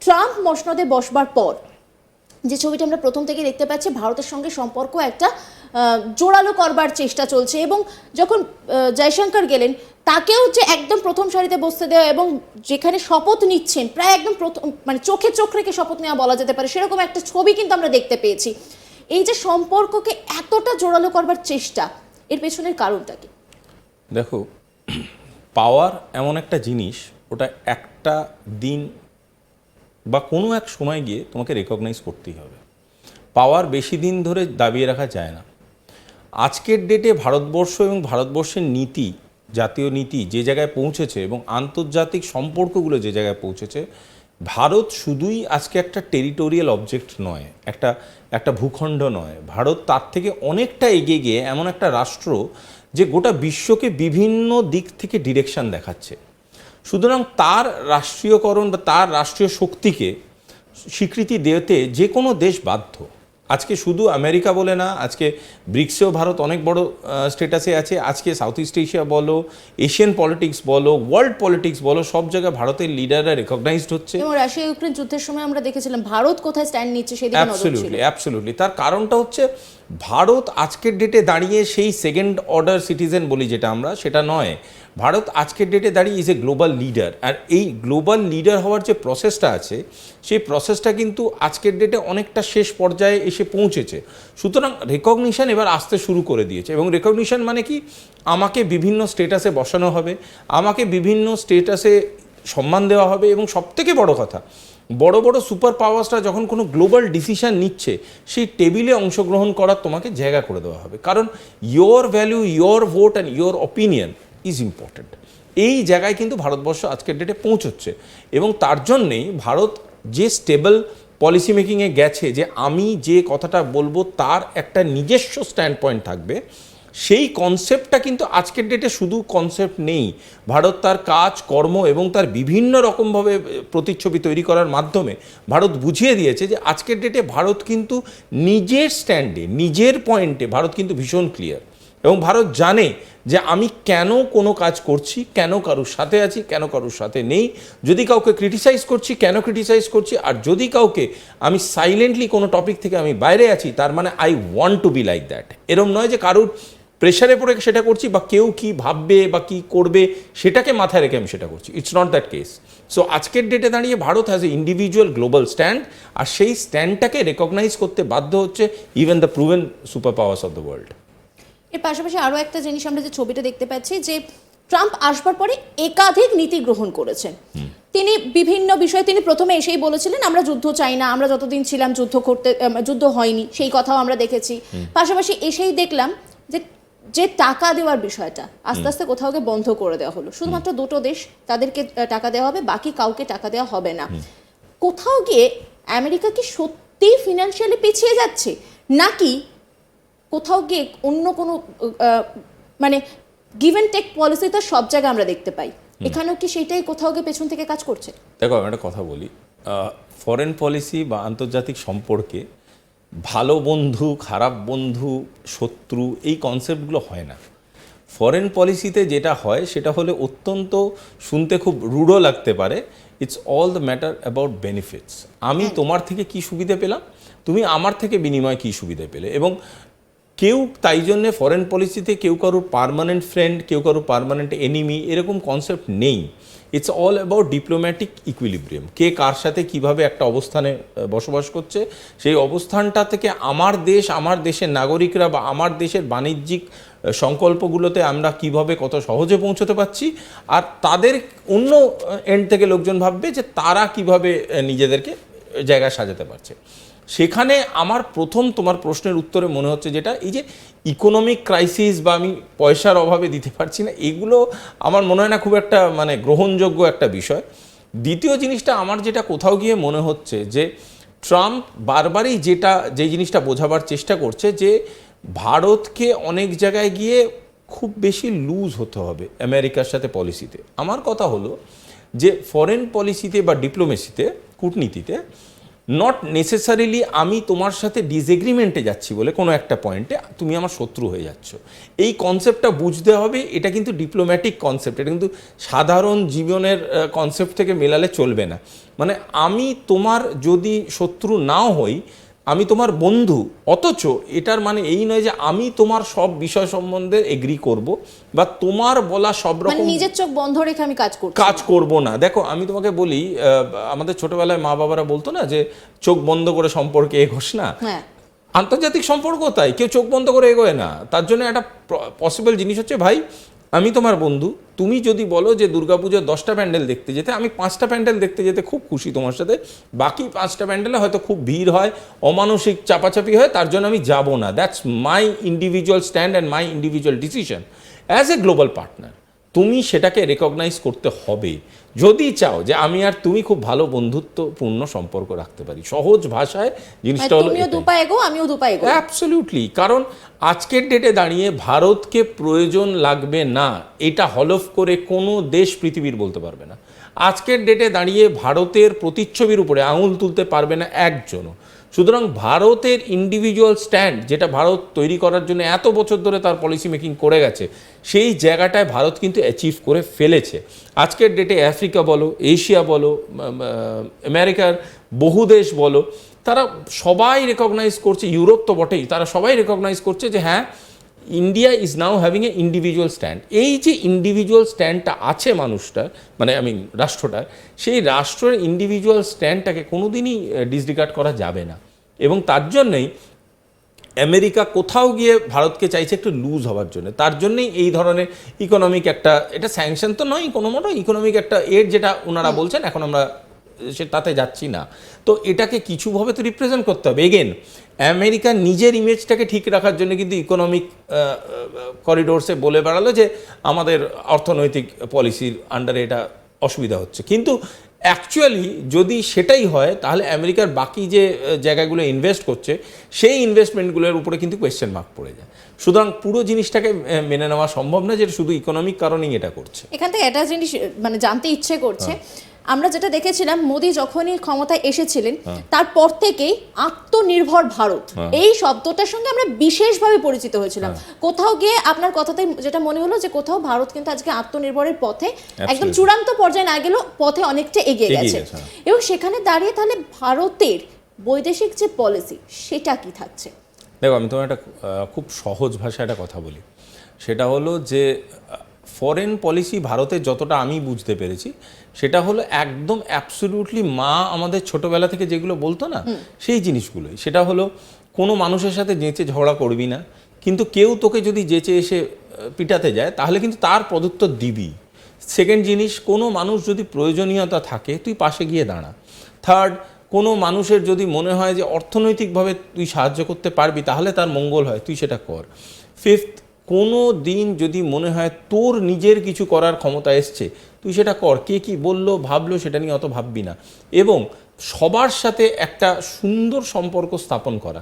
Trump মসনদে বসবার পর যে ছবিটা আমরা প্রথম থেকে দেখতে পাচ্ছি, ভারতের সঙ্গে সম্পর্ক একটা জোরালো করবার চেষ্টা চলছে, এবং যখন জয়শঙ্কর গেলেন তাকেও যে একদম প্রথম সারিতে বসতে দেওয়া এবং যেখানে শপথ নিচ্ছেন প্রায় একদম প্রথম, মানে চোখে চোখ রেখে শপথ নেওয়া বলা যেতে পারে, সেরকম একটা ছবি কিন্তু আমরা দেখতে পেয়েছি। এই যে সম্পর্ককে এতটা জোরালো করবার চেষ্টা, এর পেছনের কারণটা কি? দেখো, পাওয়ার এমন একটা জিনিস, ওটা একটা দিন বা কোনো এক সময় গিয়ে তোমাকে রেকগনাইজ করতেই হবে। পাওয়ার বেশি দিন ধরে দাবিয়ে রাখা যায় না। আজকের ডেটে ভারতবর্ষ এবং ভারতবর্ষের নীতি, জাতীয় নীতি যে জায়গায় পৌঁছেছে এবং আন্তর্জাতিক সম্পর্কগুলো যে জায়গায় পৌঁছেছে, ভারত শুধুই আজকে একটা টেরিটোরিয়াল অবজেক্ট নয়, একটা ভূখণ্ড নয়। ভারত তার থেকে অনেকটা এগিয়ে গিয়ে এমন একটা রাষ্ট্র যে গোটা বিশ্বকে বিভিন্ন দিক থেকে ডিরেকশন দেখাচ্ছে। সুতরাং তার রাষ্ট্রীয়করণ বা তার রাষ্ট্রীয় শক্তিকে স্বীকৃতি দিতে যে কোনো দেশ বাধ্য। আজকে শুধু আমেরিকা বলে না, আজকে ব্রিক্সেও ভারত অনেক বড় স্টেটাসে আছে। আজকে সাউথ ইস্ট এশিয়া বলো, এশিয়ান পলিটিক্স বলো, ওয়ার্ল্ড পলিটিক্স বলো, সব জায়গায় ভারতের লিডাররা রেকগনাইজড হচ্ছে। এবং রাশিয়া ইউক্রেন যুদ্ধের সময় আমরা দেখেছিলাম ভারত কোথায় স্ট্যান্ড নিচ্ছে সেদিকে নজর ছিল। অ্যাবসলিউটলি। তার কারণটা হচ্ছে ভারত আজকের ডেটে দাঁড়িয়ে সেই সেকেন্ড অর্ডার সিটিজেন বলি যেটা আমরা, সেটা নয়। ভারত আজকের ডেটে দাঁড়িয়ে ইজ এ গ্লোবাল লিডার। আর এই গ্লোবাল লিডার হওয়ার যে প্রসেসটা আছে, সেই প্রসেসটা কিন্তু আজকের ডেটে অনেকটা শেষ পর্যায়ে এসে পৌঁছেছে। সুতরাং রেকগনিশন এবার আসতে শুরু করে দিয়েছে। এবং রেকগনিশন মানে কি, আমাকে বিভিন্ন স্টেটাসে বসানো হবে, আমাকে বিভিন্ন স্টেটাসে সম্মান দেওয়া হবে, এবং সবথেকে বড় কথা, বড় বড় সুপার পাওয়ার্সরা যখন কোনো গ্লোবাল ডিসিশন নিচ্ছে, সেই টেবিলে অংশগ্রহণ করার তোমাকে জায়গা করে দেওয়া হবে। কারণ your value, your vote and your opinion is important. এই জায়গায় কিন্তু ভারতবর্ষ আজকের ডেটে পৌঁছচ্ছে। এবং তার জন্যেই ভারত যে স্টেবল পলিসি মেকিংয়ে গেছে, যে আমি যে কথাটা বলবো তার একটা নিজস্ব স্ট্যান্ড পয়েন্ট থাকবে, সেই কনসেপ্টটা কিন্তু আজকের ডেটে শুধু কনসেপ্ট নেই। ভারত তার কাজ কর্ম এবং তার বিভিন্ন রকমভাবে প্রতিচ্ছবি তৈরি করার মাধ্যমে ভারত বুঝিয়ে দিয়েছে যে আজকের ডেটে ভারত কিন্তু নিজের স্ট্যান্ডে, নিজের পয়েন্টে ভারত কিন্তু ভীষণ ক্লিয়ার। এবং ভারত জানে যে আমি কেন কোনো কাজ করছি, কেন কারুর সাথে আছি, কেন কারুর সাথে নেই, যদি কাউকে ক্রিটিসাইজ করছি কেন ক্রিটিসাইজ করছি, আর যদি কাউকে আমি সাইলেন্টলি কোনো টপিক থেকে আমি বাইরে আছি, তার মানে I want to be like that. এরম নয় যে কারুর প্রেশারে পড়ে সেটা করছি, বা কেউ কি ভাববে বা কি করবে সেটাকে মাথায় রেখে আমি সেটা করছি। It's not that case. So আজকের ডেটে দাঁড়িয়ে Bharat has a individual global stand, আর সেই স্ট্যান্ডটাকে রেকগনাইজ করতে বাধ্য হচ্ছে even the proven super powers of the world. এর পাশাপাশি আরও একটা জিনিস আমরা যে ছবিটা দেখতে পাচ্ছি, যে ট্রাম্প আসবার পরে একাধিক নীতি গ্রহণ করেছেন। তিনি বিভিন্ন বিষয়ে, তিনি প্রথমে এসেই বলেছিলেন আমরা যুদ্ধ চাই না, আমরা যতদিন ছিলাম যুদ্ধ হয়নি, সেই কথাও আমরা দেখেছি। পাশাপাশি এসেই দেখলাম যে টাকা দেওয়ার বিষয়টা আস্তে আস্তে কোথাও গিয়ে বন্ধ করে দেওয়া হলো। শুধুমাত্র দুটো দেশ তাদেরকে টাকা দেওয়া হবে, বাকি কাউকে টাকা দেওয়া হবে না। কোথাও গিয়ে আমেরিকা কি সত্যিই ফিনান্সিয়ালি পিছিয়ে যাচ্ছে, নাকি কোথাও গিয়ে অন্য কোনো মানে গিভ অ্যান্ড টেক পলিসি তো সব জায়গায় আমরা দেখতে পাই, এখানেও কি সেটাই কোথাও গিয়ে পেছন থেকে কাজ করছে? দেখো, আমি একটা কথা বলি, ফরেন পলিসি বা আন্তর্জাতিক সম্পর্কে ভালো বন্ধু, খারাপ বন্ধু, শত্রু, এই কনসেপ্টগুলো হয় না। ফরেন পলিসিতে যেটা হয় সেটা হলে অত্যন্ত শুনতে খুব রূঢ় লাগতে পারে, it's all the matter about benefits. আমি তোমার থেকে কি সুবিধা পেলাম, তুমি আমার থেকে বিনিময়ে কী সুবিধা পেলে। এবং কেউ তাই জন্যে ফরেন পলিসিতে কেউ কারোর পার্মানেন্ট ফ্রেন্ড, কেউ কারোর পার্মানেন্ট এনিমি, এরকম কনসেপ্ট নেই। It's all about diplomatic equilibrium. কে কার সাথে কিভাবে একটা অবস্থানে বসবাস করছে, সেই অবস্থানটা থেকে আমার দেশ, আমার দেশের নাগরিকরা বা আমার দেশের বাণিজ্যিক সংকল্পগুলোতে আমরা কিভাবে কত সহজে পৌঁছতে পারছি, আর তাদের অন্য এন্ড থেকে লোকজন ভাববে যে তারা কিভাবে নিজেদেরকে জায়গায় সাজাতে পারছে। সেখানে আমার প্রথম তোমার প্রশ্নের উত্তরে মনে হচ্ছে যেটা, এই যে ইকোনমিক ক্রাইসিস বা আমি পয়সার অভাবে দিতে পারছি না, এগুলো আমার মনে হয় না খুব একটা মানে গ্রহণযোগ্য একটা বিষয়। দ্বিতীয় জিনিসটা আমার যেটা কোথাও গিয়ে মনে হচ্ছে যে ট্রাম্প বারবারই যে জিনিসটা বোঝাবার চেষ্টা করছে যে ভারতকে অনেক জায়গায় গিয়ে খুব বেশি লুজ হতে হবে আমেরিকার সাথে পলিসিতে। আমার কথা হলো যে ফরেন পলিসিতে বা ডিপ্লোমেসিতে, কূটনীতিতে নট নেসেসারিলি আমি তোমার সাথে ডিসএগ্রিমেন্টে যাচ্ছি বলে কোনো একটা পয়েন্টে তুমি আমার শত্রু হয়ে যাচ্ছ। এই কনসেপ্টটা বুঝতে হবে, এটা কিন্তু ডিপ্লোম্যাটিক কনসেপ্ট, এটা কিন্তু সাধারণ জীবনের কনসেপ্ট থেকে মেলালে চলবে না। মানে আমি তোমার যদি শত্রু নাও হই, আমি তোমার বন্ধু, অথচ এটার মানে এই নয় যে আমি তোমার সব বিষয় সম্বন্ধে এগ্রি করব বা তোমার বলা সব মানে রকম নিজের চোখ বন্ধ রেখে আমি কাজ করব না। দেখো আমি তোমাকে বলি, আমাদের ছোটবেলায় মা বাবারা বলতো না যে চোখ বন্ধ করে সম্পর্কে এগোস না। হ্যাঁ, আন্তর্জাতিক সম্পর্ক তাই, কেউ চোখ বন্ধ করে এগোয় না। তার জন্য একটা পসিবল জিনিস হচ্ছে, ভাই আমি তোমার বন্ধু, তুমি যদি বলো যে দুর্গাপুজোর 10টা প্যান্ডেল দেখতে যেতে, আমি 5টা প্যান্ডেল দেখতে যেতে খুব খুশি তোমার সাথে, বাকি 5টা প্যান্ডেলে হয়তো খুব ভিড় হয়, অমানসিক চাপাচাপি হয়, তার জন্য আমি যাব না। That's my individual stand and my individual decision as a global partner. তুমি সেটাকে রেকগনাইজ করতে হবে যদি চাও যে আমি আর তুমি খুব ভালো বন্ধুত্বপূর্ণ সম্পর্ক রাখতে পারি। সহজ ভাষায় জিনিসটা হলো তুমিও দুপা এগো, আমিও দুপা এগো। অ্যাবসলিউটলি। কারণ আজকের ডেটে দাঁড়িয়ে ভারতকে প্রয়োজন লাগবে না, এটা হলফ করে কোনো দেশ পৃথিবীর বলতে পারবে না। আজকের ডেটে দাঁড়িয়ে ভারতের প্রতিচ্ছবির উপরে আঙুল তুলতে পারবে না একজনও। সুতরাং ভারতের ইন্ডিভিজুয়াল স্ট্যান্ড, যেটা ভারত তৈরি করার জন্য এত বছর ধরে তার পলিসি মেকিং করে গেছে, সেই জায়গাটায় ভারত কিন্তু অ্যাচিভ করে ফেলেছে। আজকের ডেটে আফ্রিকা বলো, এশিয়া বলো, আমেরিকার বহু দেশ বলো, তারা সবাই রেকগনাইজ করছে, ইউরোপ তো বটেই, তারা সবাই রেকগনাইজ করছে যে হ্যাঁ, India is now having a individual stand. এই যে ইন্ডিভিজুয়াল স্ট্যান্ডটা আছে মানুষটার, মানে রাষ্ট্রটার, সেই রাষ্ট্রের ইন্ডিভিজুয়াল স্ট্যান্ডটাকে কোনোদিনই ডিসরিগার্ড করা যাবে না। এবং তার জন্যই আমেরিকা কোথাও গিয়ে ভারতকে চাইছে একটু লুজ হওয়ার জন্য। তার জন্যই এই ধরনের ইকোনমিক একটা, এটা স্যাংশন তো নয় কোনো মতো, ইকোনমিক একটা এড যেটা ওনারা বলছেন, এখন আমরা তাতে যাচ্ছি না। তো এটাকে কিছুভাবে তো রিপ্রেজেন্ট করতে হবে। এগেন, আমেরিকা নিজের ইমেজটাকে ঠিক রাখার জন্য কিন্তু ইকোনমিক করিডোরসে বলে বেড়ালো যে আমাদের অর্থনৈতিক পলিসির আন্ডারে এটা অসুবিধা হচ্ছে। কিন্তু অ্যাকচুয়ালি যদি সেটাই হয়, তাহলে আমেরিকার বাকি যে জায়গাগুলো ইনভেস্ট করছে, সেই ইনভেস্টমেন্টগুলোর উপরে কিন্তু কোয়েশ্চেন মার্ক পড়ে যায়। সুতরাং পুরো জিনিসটাকে মেনে নেওয়া সম্ভব না যে শুধু ইকোনমিক কারণেই এটা করছে। এখান থেকে একটা জিনিস মানে জানতে ইচ্ছে করছে, আমরা যেটা দেখেছিলাম মোদি যখনই ক্ষমতায় এসেছিলেন তারপর থেকেই আত্মনির্ভর ভারত এই শব্দটার সঙ্গে আমরা বিশেষভাবে পরিচিত হয়েছিলাম। কোথাও গিয়ে আপনার কথাতে যেটা মনে হলো যে কোথাও ভারত কিন্তু আজকে আত্মনির্ভরের পথে একদম চূড়ান্ত পর্যায়ে না গেলেও পথে অনেকটা এগিয়ে গেছে। এবং সেখানে দাঁড়িয়ে তাহলে ভারতের বৈদেশিক যে পলিসি সেটা কি থাকছে? দেখো আমি তোমার একটা খুব সহজ ভাষায় একটা কথা বলি, সেটা হলো যে ফরেন পলিসি ভারতের যতটা আমি বুঝতে পেরেছি, সেটা হলো একদম অ্যাবসলিউটলি মা আমাদের ছোটবেলা থেকে যেগুলো বলতো না, সেই জিনিসগুলোই। সেটা হলো কোনো মানুষের সাথে যেচে ঝগড়া করবি না, কিন্তু কেউ তোকে যদি যেচে এসে পিটাতে যায় তাহলে কিন্তু তার প্রদুত্তর দিবি। সেকেন্ড জিনিস, কোনো মানুষ যদি প্রয়োজনীয়তা থাকে তুই পাশে গিয়ে দাঁড়া। থার্ড, কোনো মানুষের যদি মনে হয় যে অর্থনৈতিকভাবে তুই সাহায্য করতে পারবি, তাহলে তার মঙ্গল হয়, তুই সেটা কর। ফিফথ, কোনো দিন যদি মনে হয় তোর নিজের কিছু করার ক্ষমতা এসছে, তুই সেটা কর। কে কি বললো ভাবলো সেটা নিয়ে অত ভাববি না। এবং সবার সাথে একটা সুন্দর সম্পর্ক স্থাপন করা,